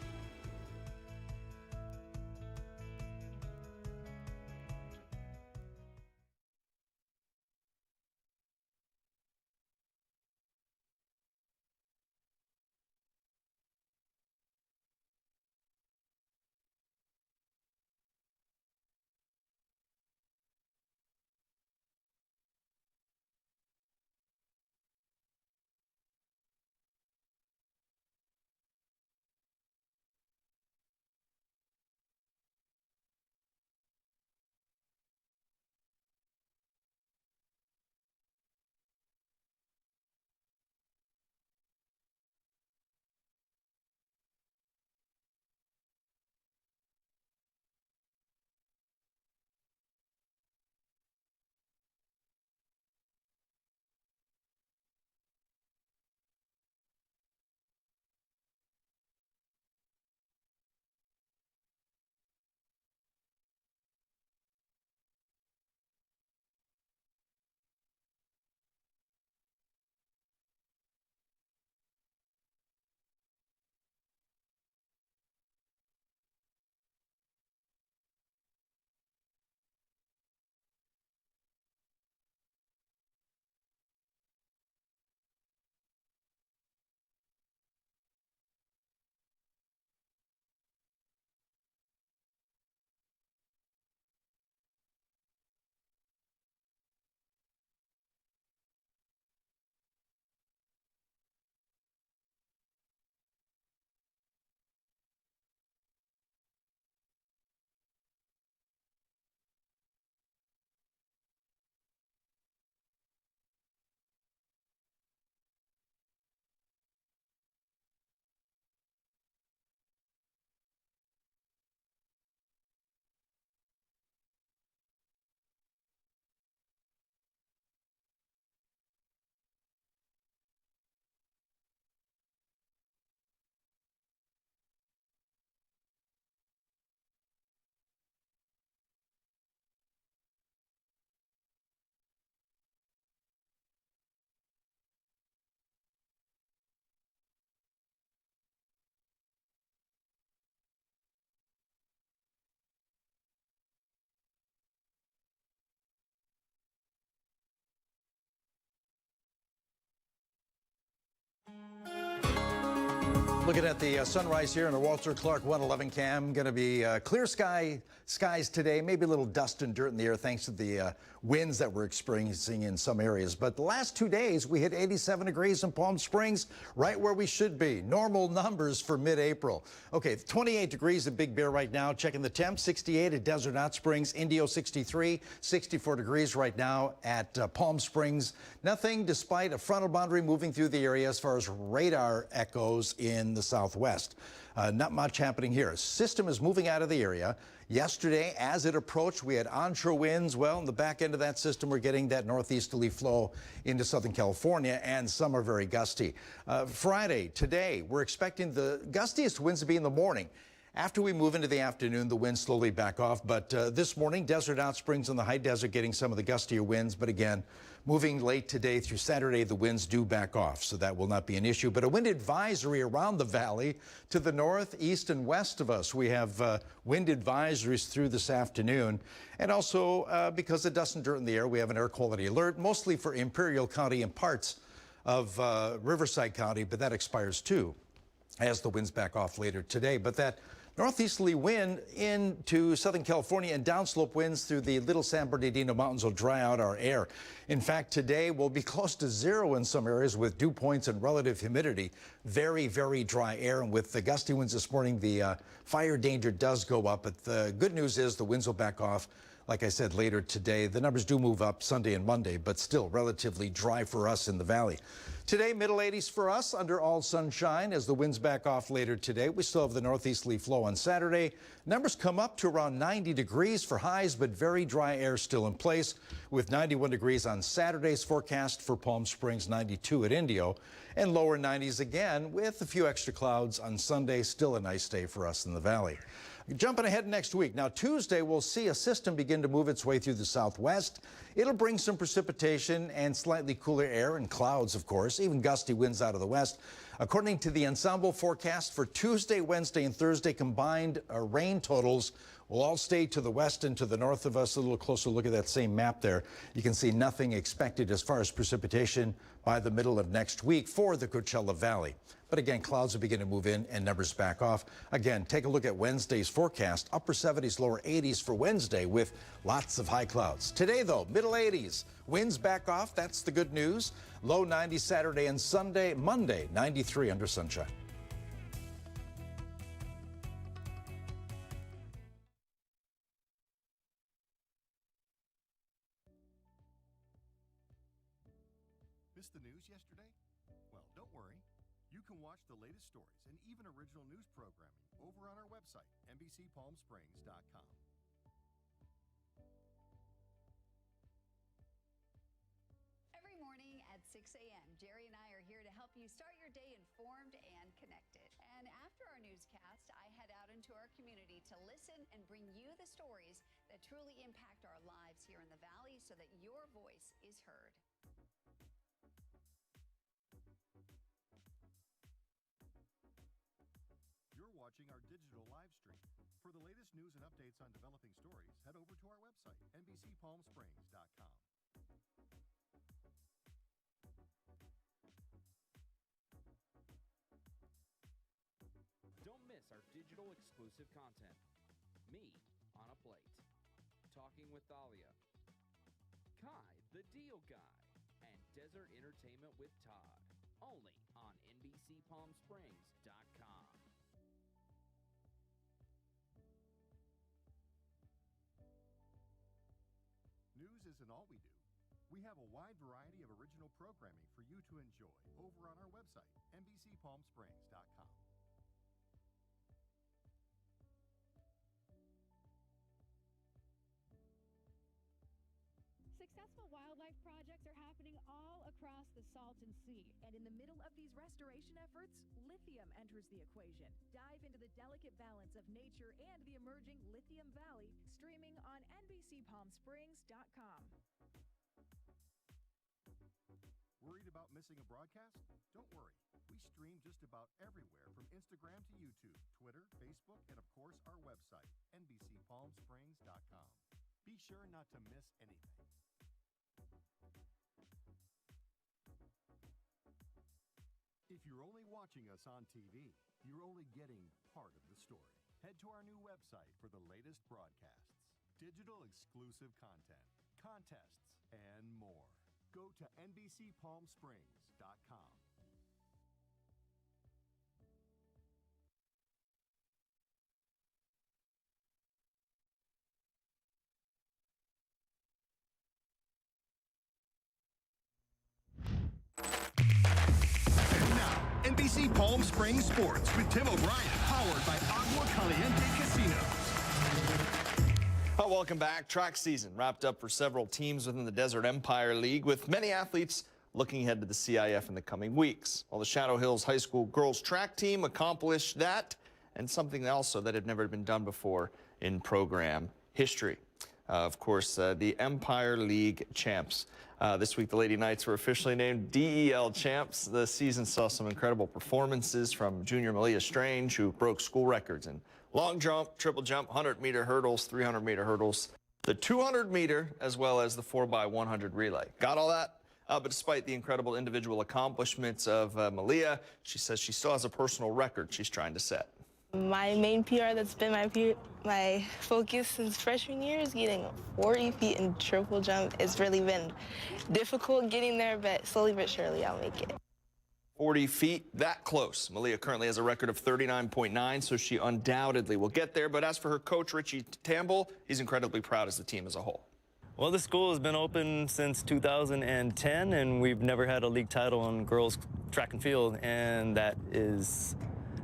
Looking at the sunrise here in the Walter Clark 111 cam. Going to be clear skies today. Maybe a little dust and dirt in the air thanks to the winds that we're experiencing in some areas. But the last 2 days, we hit 87 degrees in Palm Springs, right where we should be. Normal numbers for mid-April. Okay, 28 degrees at Big Bear right now. Checking the temp, 68 at Desert Hot Springs. Indio, 63. 64 degrees right now at Palm Springs. Nothing despite a frontal boundary moving through the area as far as radar echoes in the southwest. Not much happening here. System is moving out of the area. Yesterday, as it approached, we had onshore winds. Well, in the back end of that system, we're getting that northeasterly flow into Southern California, and some are very gusty. Friday, today, we're expecting the gustiest winds to be in the morning. After we move into the afternoon, the winds slowly back off. But this morning, Desert Hot Springs and the high desert getting some of the gustier winds. But again, moving late today through Saturday, the winds do back off, so that will not be an issue. But a wind advisory around the valley to the north, east, and west of us. We have wind advisories through this afternoon. And also, because of dust and dirt in the air, we have an air quality alert, mostly for Imperial County and parts of Riverside County, but that expires too as the winds back off later today. But that northeasterly wind into Southern California and downslope winds through the Little San Bernardino Mountains will dry out our air. In fact, today will be close to zero in some areas with dew points and relative humidity. Very, very dry air. And with the gusty winds this morning, the fire danger does go up. But the good news is the winds will back off. Like I said, later today, the numbers do move up Sunday and Monday, but still relatively dry for us in the valley. Today, middle 80s for us under all sunshine as the winds back off later today. We still have the northeasterly flow on Saturday. Numbers come up to around 90 degrees for highs, but very dry air still in place with 91 degrees on Saturday's forecast for Palm Springs, 92 at Indio, and lower 90s again with a few extra clouds on Sunday. Still a nice day for us in the valley. Jumping ahead next week. Now, Tuesday, we'll see a system begin to move its way through the southwest. It'll bring some precipitation and slightly cooler air and clouds, of course, even gusty winds out of the west. According to the ensemble forecast for Tuesday, Wednesday, and Thursday, combined rain totals will all stay to the west and to the north of us. A little closer look at that same map there. You can see nothing expected as far as precipitation by the middle of next week for the Coachella Valley. But again, clouds will begin to move in and numbers back off. Again, take a look at Wednesday's forecast. Upper 70s, lower 80s for Wednesday with lots of high clouds. Today, though, middle 80s. Winds back off. That's the good news. Low 90s Saturday and Sunday. Monday, 93 under sunshine. Missed the news yesterday? Well, don't worry. You can watch the latest stories and even original news programming over on our website, NBCPalmSprings.com. Every morning at 6 a.m., Jerry and I are here to help you start your day informed and connected. And after our newscast, I head out into our community to listen and bring you the stories that truly impact our lives here in the Valley so that your voice is heard. You're watching our digital live stream. For the latest news and updates on developing stories, head over to our website, NBCPalmSprings.com. Don't miss our digital exclusive content. Me on a Plate. Talking with Thalia. Kai, the Deal Guy. And Desert Entertainment with Todd. Only on NBCPalmSprings.com. News isn't all we do. We have a wide variety of original programming for you to enjoy over on our website, NBCPalmSprings.com. Successful wildlife projects are happening all across the Salton Sea. And in the middle of these restoration efforts, lithium enters the equation. Dive into the delicate balance of nature and the emerging Lithium Valley, streaming on NBCPalmSprings.com. Worried about missing a broadcast? Don't worry. We stream just about everywhere from Instagram to YouTube, Twitter, Facebook, and of course our website, NBCPalmSprings.com. Be sure not to miss anything. If you're only watching us on TV, you're only getting part of the story. Head to our new website for the latest broadcasts, digital exclusive content, contests, and more. Go to NBCPalmSprings.com. NBC Palm Springs Sports with Tim O'Brien, powered by Agua Caliente Casino. Welcome back. Track season wrapped up for several teams within the Desert Empire League, with many athletes looking ahead to the CIF in the coming weeks. Well, the Shadow Hills High School girls track team accomplished that, and something also that had never been done before in program history. Of course, the Empire League champs. This week, the Lady Knights were officially named DEL champs. The season saw some incredible performances from junior Malia Strange, who broke school records in long jump, triple jump, 100-meter hurdles, 300-meter hurdles, the 200-meter, as well as the 4x100 relay. Got all that? But despite the incredible individual accomplishments of Malia, she says she still has a personal record she's trying to set. My main PR that's been my focus since freshman year is getting 40 feet in triple jump. It's really been difficult getting there, but slowly but surely I'll make it. 40 feet, that close. Malia currently has a record of 39.9, so she undoubtedly will get there. But as for her coach, Richie Tamble, he's incredibly proud as the team as a whole. Well, the school has been open since 2010, and we've never had a league title on girls track and field, and that is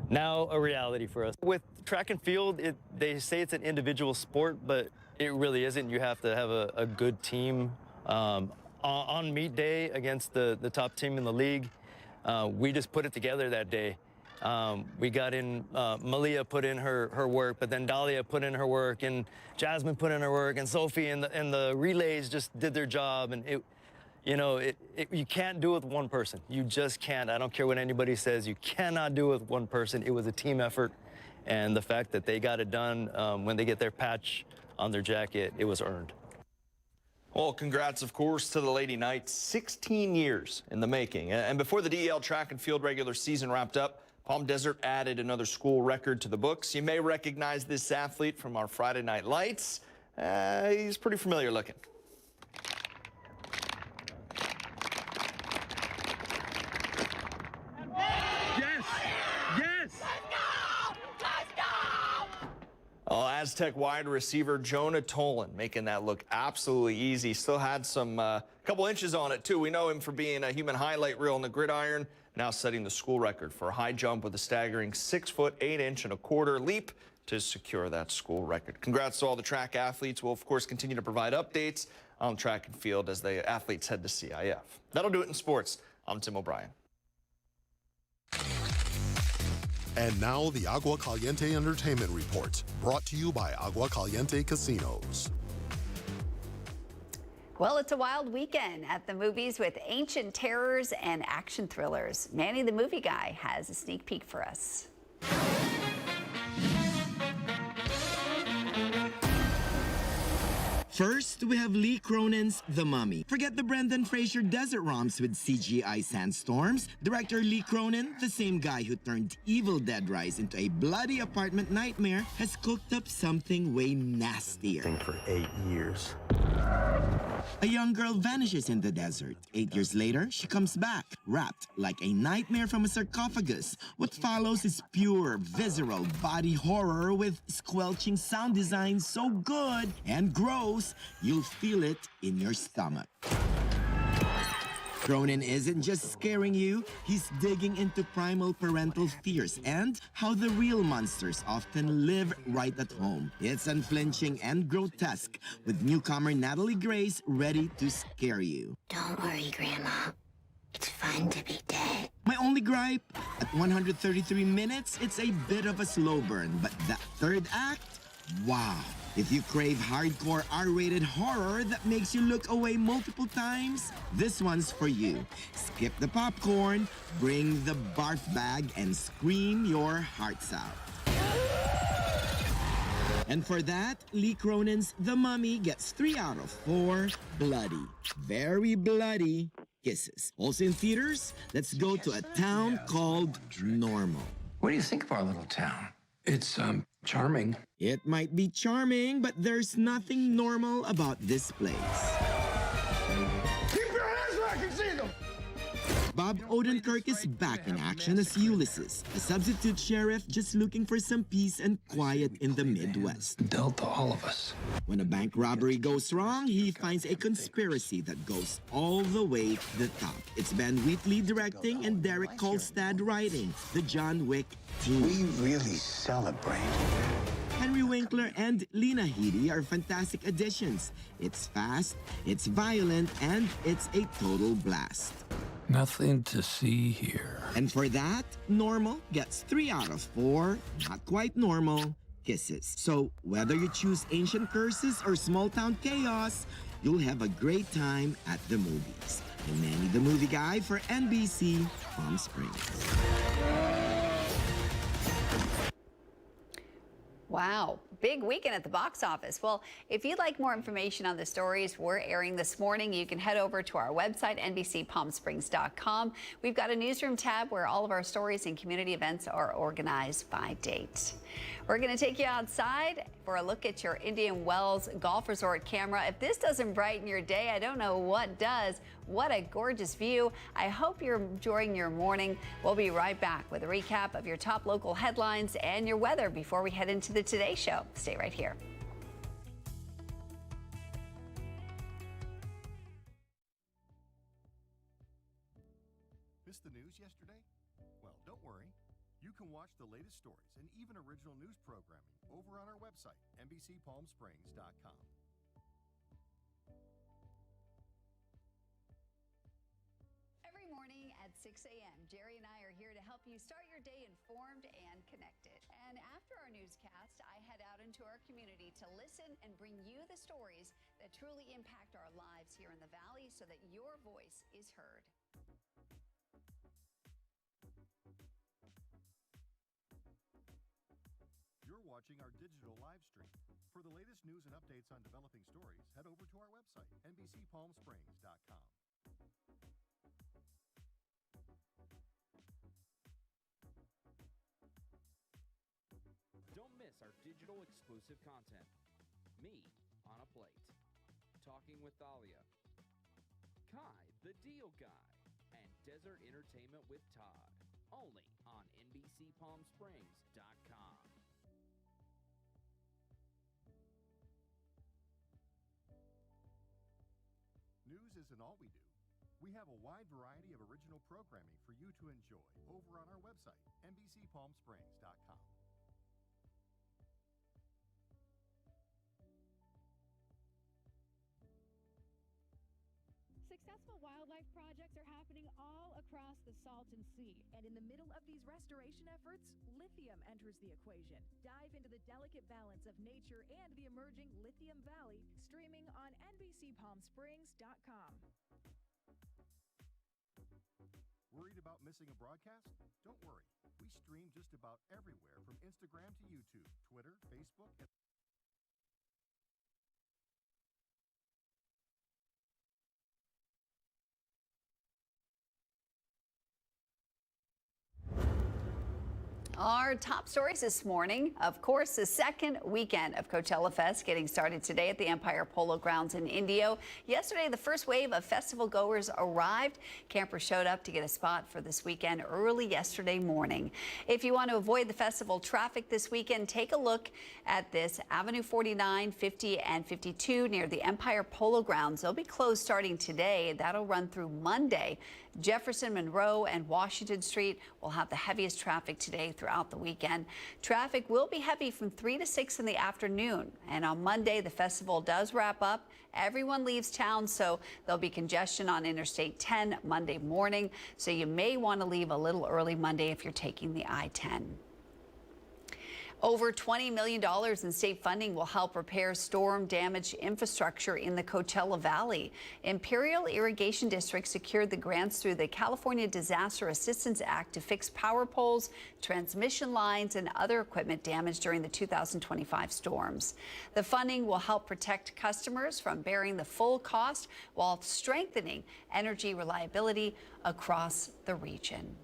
now a reality for us. With track and field, they say it's an individual sport, but it really isn't. You have to have a good team. On meet day against the top team in the league, we just put it together that day. We got in, Malia put in her work, but then Dahlia put in her work, and Jasmine put in her work, and Sophie and the relays just did their job. And you can't do it with one person. You just can't. I don't care what anybody says. You cannot do it with one person. It was a team effort, and the fact that they got it done when they get their patch on their jacket, it was earned. Well, congrats, of course, to the Lady Knights. 16 years in the making. And before the DEL track and field regular season wrapped up, Palm Desert added another school record to the books. You may recognize this athlete from our Friday Night Lights. He's pretty familiar looking. Aztec wide receiver Jonah Tolan making that look absolutely easy. Still had some couple inches on it, too. We know him for being a human highlight reel on the gridiron, now setting the school record for a high jump with a staggering 6 foot 8 inch and a quarter leap to secure that school record. Congrats to all the track athletes. We'll, of course, continue to provide updates on track and field as the athletes head to CIF. That'll do it in sports. I'm Tim O'Brien. And now the Agua Caliente Entertainment Report, brought to you by Agua Caliente Casinos. Well, it's a wild weekend at the movies with ancient terrors and action thrillers. Manny the Movie Guy has a sneak peek for us. First, we have Lee Cronin's The Mummy. Forget the Brendan Fraser desert romps with CGI sandstorms. Director Lee Cronin, the same guy who turned Evil Dead Rise into a bloody apartment nightmare, has cooked up something way nastier. For 8 years. A young girl vanishes in the desert. 8 years later, she comes back, wrapped like a nightmare from a sarcophagus. What follows is pure, visceral body horror with squelching sound design so good and gross, you'll feel it in your stomach. Cronin isn't just scaring you, he's digging into primal parental fears and how the real monsters often live right at home. It's unflinching and grotesque, with newcomer Natalie Grace ready to scare you. Don't worry, Grandma. It's fun to be dead. My only gripe, at 133 minutes, it's a bit of a slow burn, but that third act, wow. If you crave hardcore R-rated horror that makes you look away multiple times, this one's for you. Skip the popcorn, bring the barf bag, and scream your hearts out. And for that, Lee Cronin's The Mummy gets 3 out of 4 bloody, very bloody kisses. Also in theaters, let's go to a town called Normal. What do you think of our little town? It's charming. It might be charming, but there's nothing normal about this place. Keep your hands where I can see them! Bob Odenkirk is back in action as Ulysses, a substitute sheriff just looking for some peace and quiet in the Midwest. Dealt to all of us. When a bank robbery goes wrong, he finds a conspiracy that goes all the way to the top. It's Ben Wheatley directing and Derek Kolstad writing, the John Wick team. We really celebrate. Henry Winkler and Lena Headey are fantastic additions. It's fast, it's violent, and it's a total blast. Nothing to see here. And for that, normal gets 3 out of 4, not quite normal, kisses. So whether you choose ancient curses or small town chaos, you'll have a great time at the movies. I'm Manny the Movie Guy for NBC Palm Springs. Wow, big weekend at the box office. Well, if you'd like more information on the stories we're airing this morning, you can head over to our website, NBCPalmSprings.com. We've got a newsroom tab where all of our stories and community events are organized by date. We're going to take you outside for a look at your Indian Wells Golf Resort camera. If this doesn't brighten your day, I don't know what does. What a gorgeous view. I hope you're enjoying your morning. We'll be right back with a recap of your top local headlines and your weather before we head into the Today Show. Stay right here. Missed the news yesterday? Well, don't worry. You can watch the latest stories and even original news programming over on our website, NBCPalmSprings.com. Every morning at 6 a.m., Jerry and I are here to help you start your day informed and connected. And after our newscast, I head out into our community to listen and bring you the stories that truly impact our lives here in the Valley so that your voice is heard. You're watching our digital live stream. For the latest news and updates on developing stories, head over to our website, NBCPalmSprings.com. Don't miss our digital exclusive content. Me on a Plate, Talking with Thalia, Kai the Deal Guy, and Desert Entertainment with Todd. Only on NBCPalmSprings.com. News isn't all we do. We have a wide variety of original programming for you to enjoy over on our website, NBCPalmSprings.com. Successful wildlife projects are happening all across the Salton Sea. And in the middle of these restoration efforts, lithium enters the equation. Dive into the delicate balance of nature and the emerging Lithium Valley, streaming on NBCPalmSprings.com. Worried about missing a broadcast? Don't worry. We stream just about everywhere from Instagram to YouTube, Twitter, Facebook, and Our top stories this morning, of course, the second weekend of Coachella Fest getting started today at the Empire Polo Grounds in Indio. Yesterday, the first wave of festival goers arrived. Campers showed up to get a spot for this weekend early yesterday morning. If you want to avoid the festival traffic this weekend, take a look at this. Avenue 49, 50, and 52 near the Empire Polo Grounds. They'll be closed starting today. That'll run through Monday. Jefferson, Monroe, and Washington Street will have the heaviest traffic today throughout the weekend. Traffic will be heavy from 3 to 6 in the afternoon. And on Monday, the festival does wrap up. Everyone leaves town, so there'll be congestion on Interstate 10 Monday morning. So you may want to leave a little early Monday if you're taking the I-10. Over $20 million in state funding will help repair storm-damaged infrastructure in the Coachella Valley. Imperial Irrigation District secured the grants through the California Disaster Assistance Act to fix power poles, transmission lines, and other equipment damaged during the 2025 storms. The funding will help protect customers from bearing the full cost while strengthening energy reliability across the region.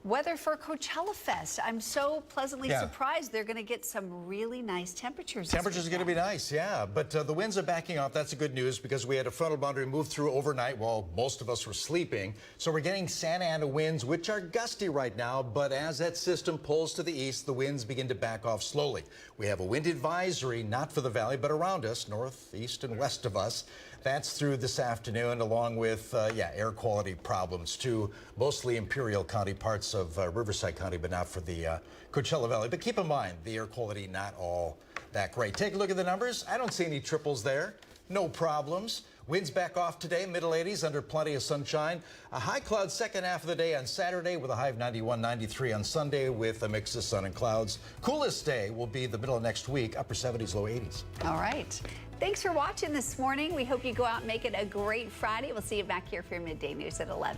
Weather for Coachella Fest. I'm so pleasantly surprised they're going to get some really nice temperatures. Temperatures are going to be nice, yeah. But the winds are backing off. That's a good news because we had a frontal boundary move through overnight while most of us were sleeping. So we're getting Santa Ana winds, which are gusty right now. But as that system pulls to the east, the winds begin to back off slowly. We have a wind advisory, not for the valley, but around us, north, east, and west of us. That's through this afternoon, along with, air quality problems too, mostly Imperial County, parts of Riverside County, but not for the Coachella Valley. But keep in mind, the air quality not all that great. Take a look at the numbers. I don't see any triples there. No problems. Winds back off today, middle 80s under plenty of sunshine. A high cloud second half of the day on Saturday with a high of 91, 93 on Sunday with a mix of sun and clouds. Coolest day will be the middle of next week, upper 70s, low 80s. All right. Thanks for watching this morning. We hope you go out and make it a great Friday. We'll see you back here for your midday news at 11.